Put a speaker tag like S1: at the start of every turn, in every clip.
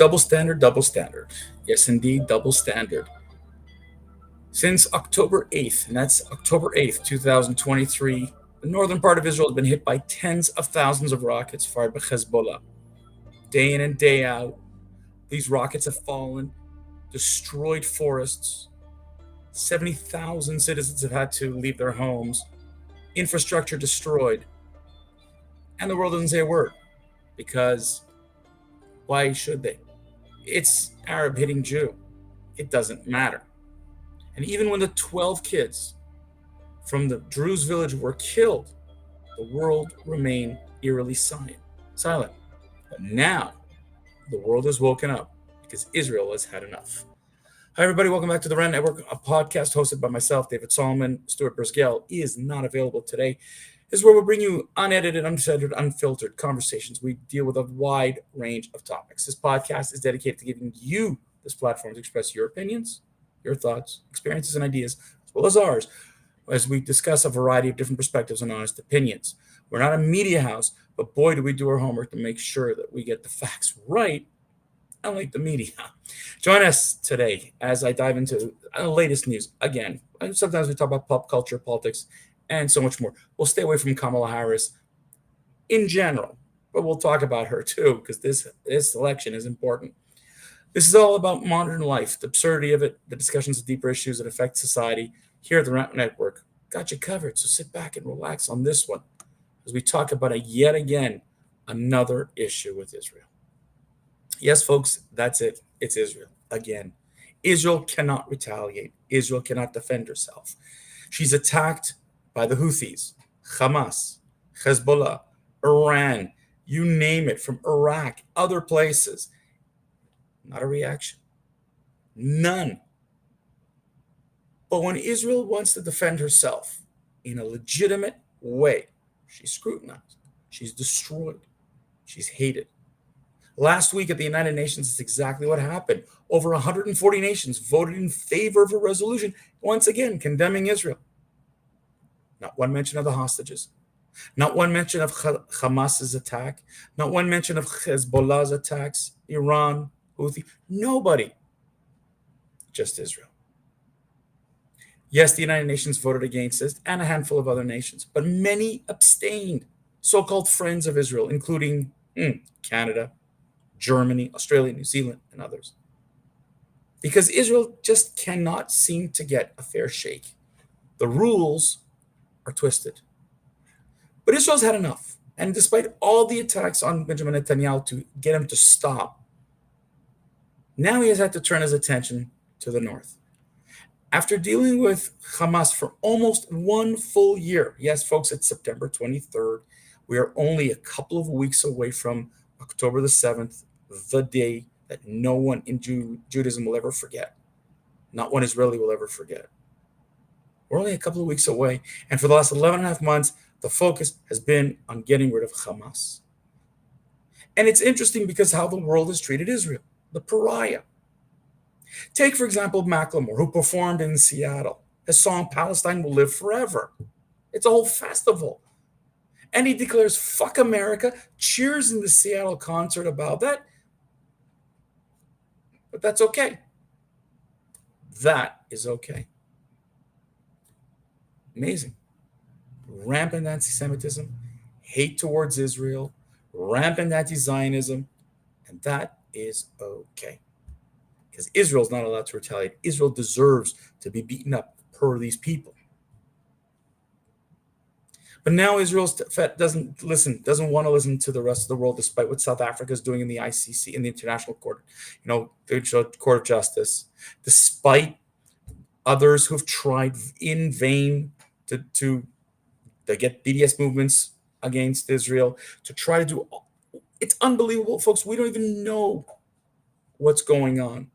S1: Double standard, double standard. Yes, indeed, double standard. Since October 8th, and that's October 8th, 2023, the northern part of Israel has been hit by tens of thousands of rockets fired by Hezbollah. Day in and day out, these rockets have fallen, destroyed forests. 70,000 citizens have had to leave their homes, infrastructure destroyed. And the world doesn't say a word because why should they? It's Arab hitting Jew. It doesn't matter. And even when the 12 kids from the Druze village were killed, the world remained eerily silent. But now the world has woken up because Israel has had enough. Hi, everybody. Welcome back to the Rand Network, a podcast hosted by myself, David Solomon. Stuart Brisgell is not available today. This is where we bring you unedited, uncensored, unfiltered conversations. We deal with a wide range of topics. This podcast is dedicated to giving you this platform to express your opinions, your thoughts, experiences, and ideas, as well as ours, as we discuss a variety of different perspectives and honest opinions. We're not a media house, but boy, do we do our homework to make sure that we get the facts right, unlike the media. Join us today as I dive into the latest news. Again, sometimes we talk about pop culture, politics, and so much more. We'll stay away from Kamala Harris in general, but we'll talk about her too, because this election is important. This is all about modern life, the absurdity of it, the discussions of deeper issues that affect society. Here at the Rant Network, got you covered, so sit back and relax on this one as we talk about yet again another issue with Israel. Yes, folks, that's it. It's Israel again. Israel cannot retaliate. Israel cannot defend herself. She's attacked by the Houthis, Hamas, Hezbollah, Iran, you name it, from Iraq, other places. Not a reaction. None. But when Israel wants to defend herself in a legitimate way, she's scrutinized, she's destroyed, she's hated. Last week at the United Nations, that's exactly what happened. Over 140 nations voted in favor of a resolution, once again condemning Israel. Not one mention of the hostages. Not one mention of Hamas's attack. Not one mention of Hezbollah's attacks, Iran, Houthi. Nobody. Just Israel. Yes, the United Nations voted against this and a handful of other nations, but many abstained, so-called friends of Israel, including Canada, Germany, Australia, New Zealand, and others. Because Israel just cannot seem to get a fair shake. The rules are twisted. But Israel's had enough. And despite all the attacks on Benjamin Netanyahu to get him to stop, now he has had to turn his attention to the north. After dealing with Hamas for almost one full year, yes, folks, it's September 23rd. We are only a couple of weeks away from October the 7th, the day that no one in Judaism will ever forget. Not one Israeli will ever forget. We're only a couple of weeks away. And for the last 11 and a half months, the focus has been on getting rid of Hamas. And it's interesting because how the world has treated Israel, the pariah. Take, for example, Macklemore, who performed in Seattle. His song, Palestine Will Live Forever. It's a whole festival. And he declares, fuck America, cheers in the Seattle concert about that. But that's okay. That is okay. Amazing. Rampant anti-Semitism, hate towards Israel, rampant anti-Zionism, and that is okay. Because Israel is not allowed to retaliate. Israel deserves to be beaten up per these people. But now Israel doesn't want to listen to the rest of the world, despite what South Africa is doing in the ICC, in the International Court, the Court of Justice, despite others who have tried in vain to get BDS movements against Israel, to try to do. It's unbelievable, folks. We don't even know what's going on.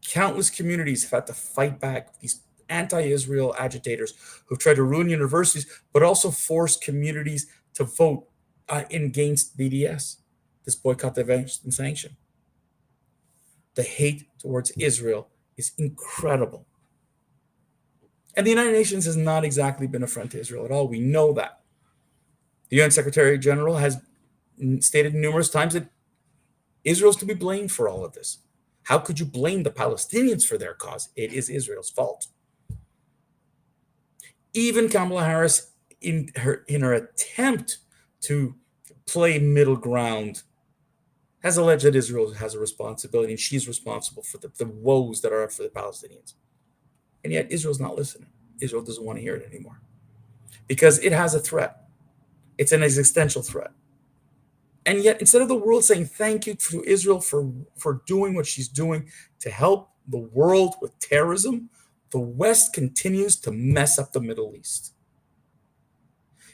S1: Countless communities have had to fight back these anti-Israel agitators who've tried to ruin universities, but also force communities to vote against BDS, this boycott, divest, and sanction. The hate towards Israel is incredible. And the United Nations has not exactly been a friend to Israel at all. We know that. The UN Secretary General has stated numerous times that Israel's to be blamed for all of this. How could you blame the Palestinians for their cause? It is Israel's fault. Even Kamala Harris, in her attempt to play middle ground, has alleged that Israel has a responsibility and she's responsible for the woes that are up for the Palestinians. And yet Israel's not listening. Israel doesn't want to hear it anymore because it has a threat. It's an existential threat. And yet, instead of the world saying thank you to Israel for doing what she's doing to help the world with terrorism, the West continues to mess up the Middle East.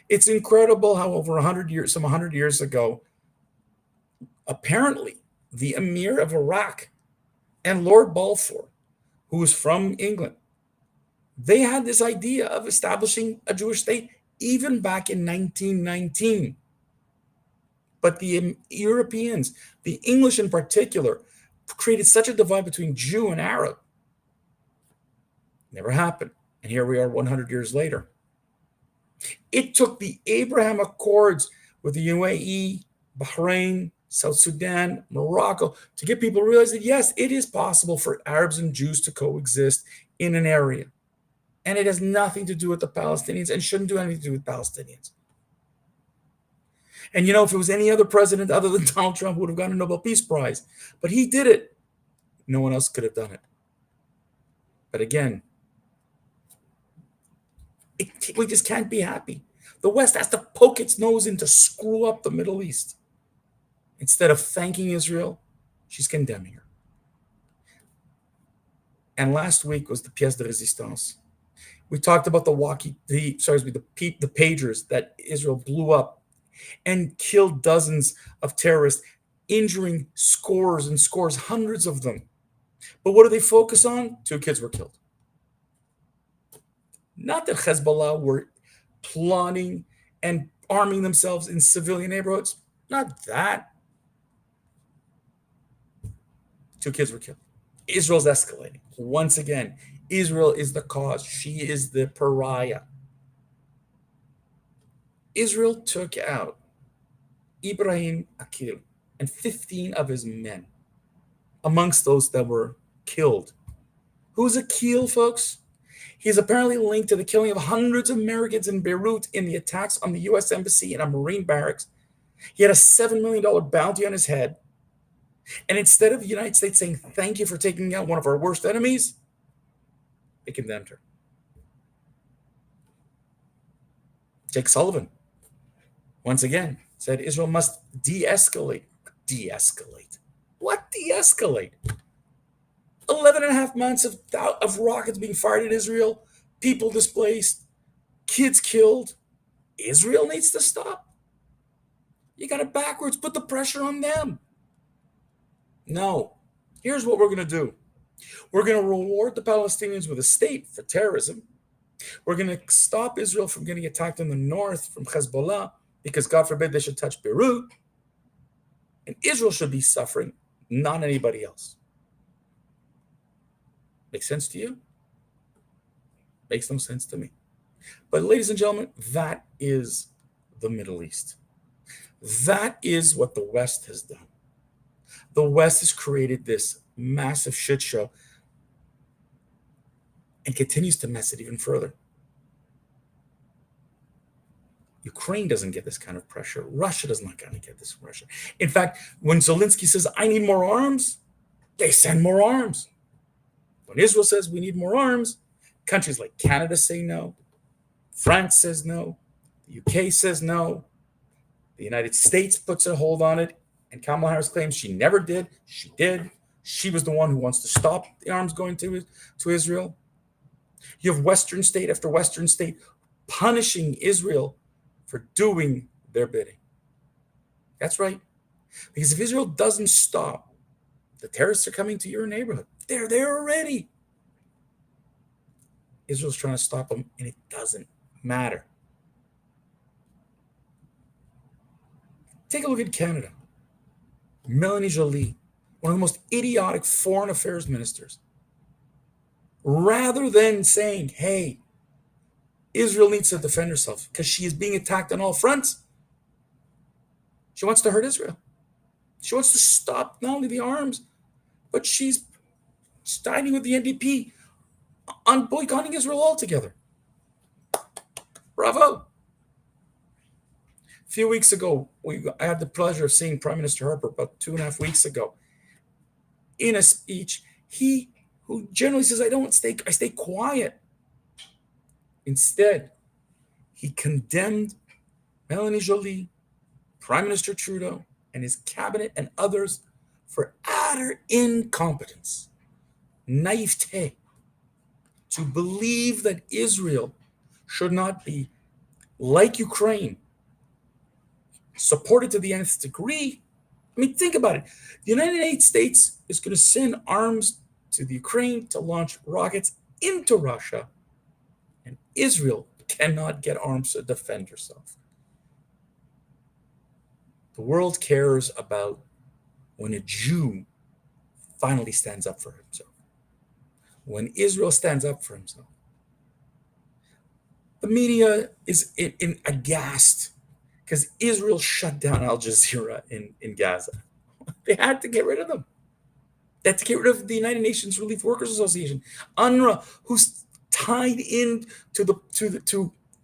S1: It's incredible how over 100 years, some 100 years ago, apparently the Emir of Iraq and Lord Balfour, who was from England, they had this idea of establishing a Jewish state even back in 1919. But the Europeans, the English in particular, created such a divide between Jew and Arab. Never happened. And here we are 100 years later. It took the Abraham Accords with the UAE, Bahrain, South Sudan, Morocco to get people to realize that, yes, it is possible for Arabs and Jews to coexist in an area. And it has nothing to do with the Palestinians and shouldn't do anything to do with Palestinians. And, if it was any other president other than Donald Trump, would have gotten a Nobel Peace Prize. But he did it. No one else could have done it. But again, we just can't be happy. The West has to poke its nose in to screw up the Middle East. Instead of thanking Israel, she's condemning her. And last week was the pièce de résistance. We talked about the pagers that Israel blew up and killed dozens of terrorists, injuring scores and scores, hundreds of them. But what do they focus on? 2 kids were killed. Not that Hezbollah were plotting and arming themselves in civilian neighborhoods. Not that. 2 kids were killed. Israel's escalating. Once again, Israel is the cause. She is the pariah. Israel took out Ibrahim Akil and 15 of his men amongst those that were killed. Who's Akil, folks? He's apparently linked to the killing of hundreds of Americans in Beirut in the attacks on the U.S. Embassy and a Marine barracks. He had a $7 million bounty on his head. And instead of the United States saying, thank you for taking out one of our worst enemies, they condemned her. Jake Sullivan, once again, said Israel must de-escalate. De-escalate. What de-escalate? 11 and a half months of rockets being fired at Israel, people displaced, kids killed. Israel needs to stop. You got it backwards. Put the pressure on them. No. Here's what we're going to do. We're going to reward the Palestinians with a state for terrorism. We're going to stop Israel from getting attacked in the north from Hezbollah because, God forbid, they should touch Beirut. And Israel should be suffering, not anybody else. Make sense to you? Makes no sense to me. But ladies and gentlemen, that is the Middle East. That is what the West has done. The West has created this massive shit show and continues to mess it even further. Ukraine doesn't get this kind of pressure. Russia does not going to get this pressure. In fact, when Zelensky says, I need more arms, they send more arms. When Israel says we need more arms, countries like Canada say no. France says no. The UK says no. The United States puts a hold on it. And Kamala Harris claims she never did. She did. She was the one who wants to stop the arms going to Israel. You have Western state after Western state punishing Israel for doing their bidding. That's right. Because if Israel doesn't stop, the terrorists are coming to your neighborhood. They're there already. Israel's trying to stop them, and it doesn't matter. Take a look at Canada. Melanie Joly, one of the most idiotic foreign affairs ministers. Rather than saying, hey, Israel needs to defend herself because she is being attacked on all fronts, she wants to hurt Israel. She wants to stop not only the arms, but she's siding with the NDP on boycotting Israel altogether. Bravo. A few weeks ago, I had the pleasure of seeing Prime Minister Harper about 2.5 weeks ago. In a speech, he, who generally says, I stay quiet. Instead, he condemned Melanie Joly, Prime Minister Trudeau, and his cabinet and others for utter incompetence, naivete, to believe that Israel should not be, like Ukraine, supported to the nth degree. I mean, think about it. The United States is going to send arms to the Ukraine to launch rockets into Russia, and Israel cannot get arms to defend herself. The world cares about when a Jew finally stands up for himself. When Israel stands up for himself. The media is aghast because Israel shut down Al Jazeera in Gaza. They had to get rid of them. They had to get rid of the United Nations Relief Workers Association, UNRWA, who's tied in to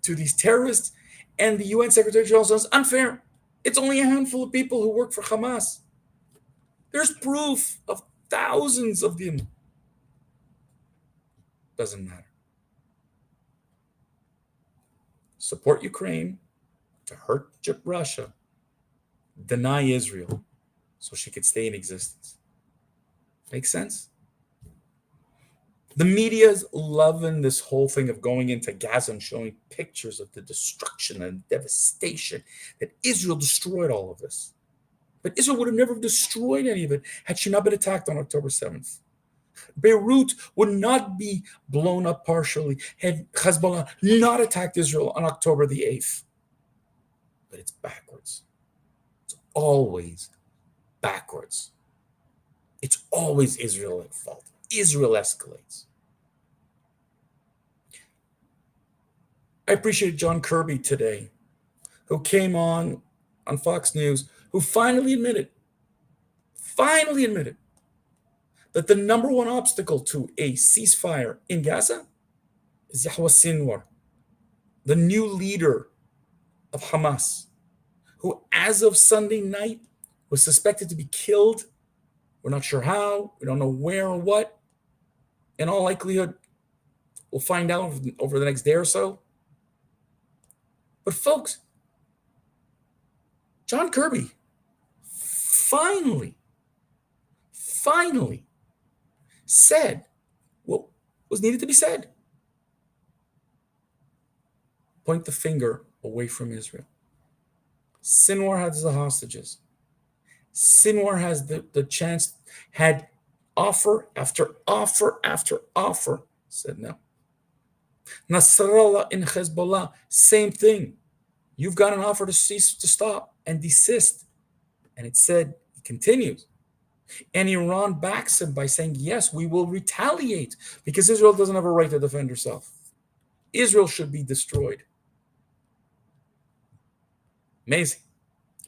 S1: these terrorists, and the UN Secretary General says unfair. It's only a handful of people who work for Hamas. There's proof of thousands of them. Doesn't matter. Support Ukraine to hurt Russia, deny Israel so she could stay in existence. Makes sense? The media's loving this whole thing of going into Gaza and showing pictures of the destruction and devastation that Israel destroyed all of this. But Israel would have never destroyed any of it had she not been attacked on October 7th. Beirut would not be blown up partially had Hezbollah not attacked Israel on October the 8th. But it's backwards. It's always backwards. It's always Israel at fault. Israel escalates. I appreciate John Kirby today, who came on Fox News, who finally admitted that the number one obstacle to a ceasefire in Gaza is Yahya Sinwar, the new leader of Hamas, who as of Sunday night was suspected to be killed. We're not sure how, we don't know where or what. In all likelihood, we'll find out over the next day or so. But folks, John Kirby finally said what was needed to be said. Point the finger away from Israel. Sinwar has the hostages. Sinwar has the chance, had offer after offer after offer, said no. Nasrallah in Hezbollah, same thing. You've got an offer to cease, to stop and desist. And it said, it continues. And Iran backs him by saying, yes, we will retaliate because Israel doesn't have a right to defend herself. Israel should be destroyed. Amazing.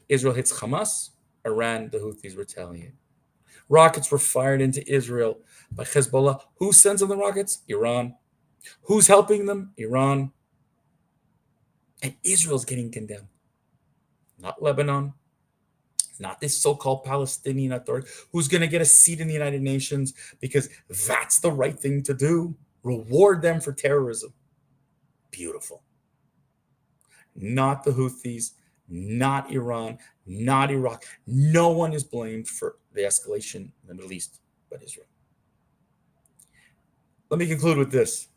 S1: Israel hits Hamas, Iran, the Houthis retaliate. Rockets were fired into Israel by Hezbollah. Who sends them the rockets? Iran. Who's helping them? Iran. And Israel's getting condemned. Not Lebanon. Not this so-called Palestinian Authority who's going to get a seat in the United Nations because that's the right thing to do. Reward them for terrorism. Beautiful. Not the Houthis, not Iran, not Iraq. No one is blamed for the escalation in the Middle East but Israel. Let me conclude with this.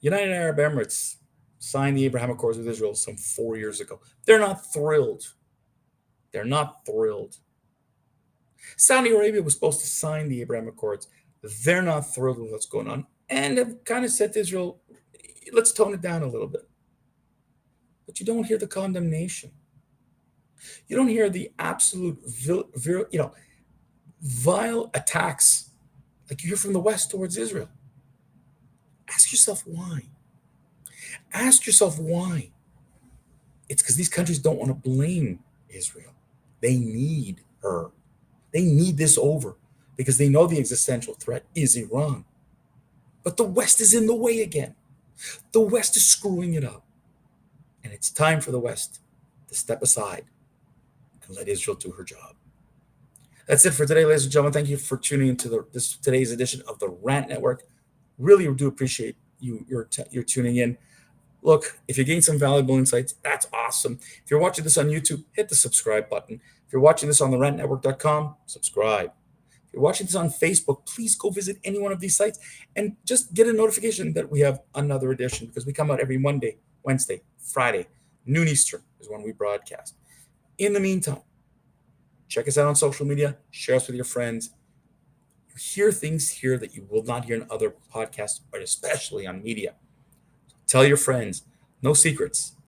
S1: United Arab Emirates signed the Abraham Accords with Israel some 4 years ago. They're not thrilled. They're not thrilled. Saudi Arabia was supposed to sign the Abraham Accords. They're not thrilled with what's going on and have kind of said to Israel, let's tone it down a little bit. But you don't hear the condemnation. You don't hear the absolute vile attacks like you hear from the West towards Israel. Ask yourself why. Ask yourself why. It's because these countries don't want to blame Israel. They need her. They need this over because they know the existential threat is Iran. But the West is in the way again. The West is screwing it up. And it's time for the West to step aside and let Israel do her job. That's it for today, ladies and gentlemen. Thank you for tuning into today's edition of the Rant Network. Really do appreciate you're tuning in. Look, if you're getting some valuable insights, that's awesome. If you're watching this on YouTube, hit the subscribe button. If you're watching this on the rantnetwork.com, subscribe. If you're watching this on Facebook, please go visit any one of these sites and just get a notification that we have another edition, because we come out every Monday, Wednesday, Friday, noon Eastern is when we broadcast. In the meantime, check us out on social media, share us with your friends. You hear things here that you will not hear in other podcasts, but especially on media. Tell your friends. No secrets.